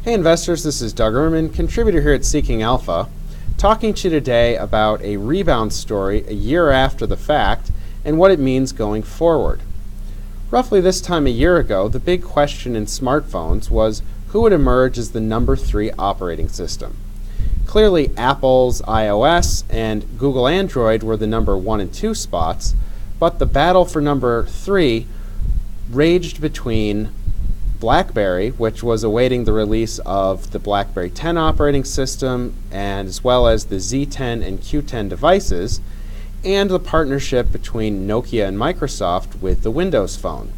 Hey investors, this is Doug Ehrman, contributor here at Seeking Alpha, talking to you today about a rebound story a year after the fact and what it means going forward. Roughly this time a year ago, the big question in smartphones was who would emerge as the number 3 operating system. Clearly Apple's iOS and Google Android were the number 1 and 2 spots, but the battle for number 3 raged between Blackberry, which was awaiting the release of the Blackberry 10 operating system, and as well as the Z10 and Q10 devices, and the partnership between Nokia and Microsoft with the Windows Phone.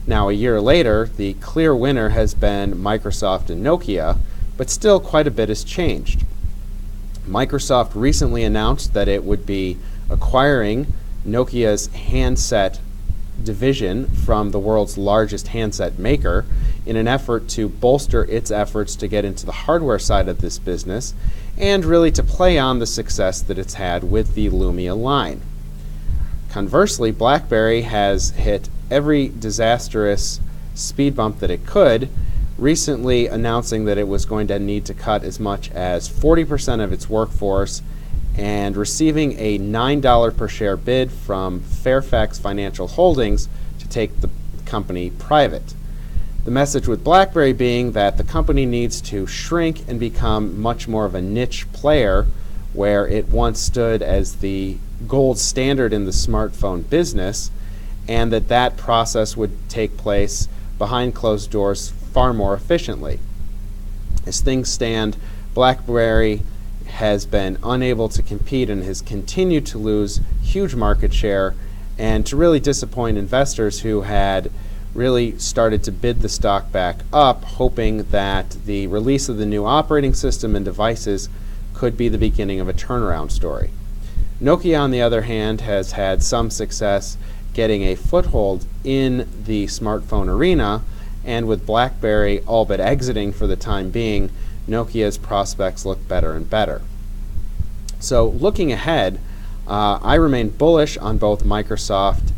Now, a year later, the clear winner has been Microsoft and Nokia, but still quite a bit has changed. Microsoft recently announced that it would be acquiring Nokia's handset division from the world's largest handset maker in an effort to bolster its efforts to get into the hardware side of this business and really to play on the success that it's had with the Lumia line. Conversely, Blackberry has hit every disastrous speed bump that it could, recently announcing that it was going to need to cut as much as 40% of its workforce and receiving a $9 per share bid from Fairfax Financial Holdings to take the company private. The message with Blackberry being that the company needs to shrink and become much more of a niche player, where it once stood as the gold standard in the smartphone business, and that process would take place behind closed doors far more efficiently. As things stand, Blackberry has been unable to compete and has continued to lose huge market share and to really disappoint investors who had really started to bid the stock back up, hoping that the release of the new operating system and devices could be the beginning of a turnaround story. Nokia, on the other hand, has had some success getting a foothold in the smartphone arena, and with Blackberry all but exiting for the time being, Nokia's prospects look better and better. So looking ahead, I remain bullish on both Microsoft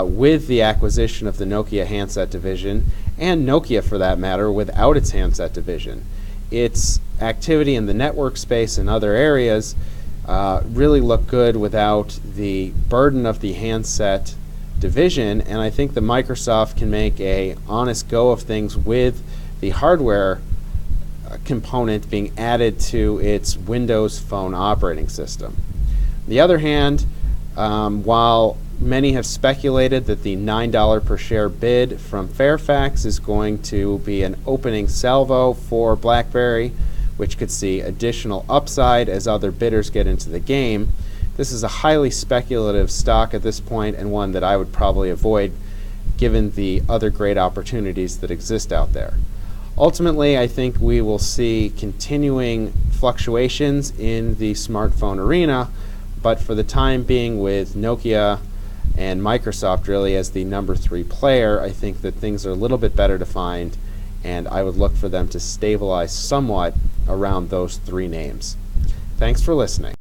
with the acquisition of the Nokia handset division, and Nokia for that matter without its handset division. Its activity in the network space and other areas really look good without the burden of the handset division, and I think that Microsoft can make a honest go of things with the hardware component being added to its Windows Phone operating system. On the other hand, while many have speculated that the $9 per share bid from Fairfax is going to be an opening salvo for Blackberry, which could see additional upside as other bidders get into the game, this is a highly speculative stock at this point, and one that I would probably avoid given the other great opportunities that exist out there. Ultimately, I think we will see continuing fluctuations in the smartphone arena, but for the time being, with Nokia and Microsoft really as the number 3 player, I think that things are a little bit better defined, and I would look for them to stabilize somewhat around those 3 names. Thanks for listening.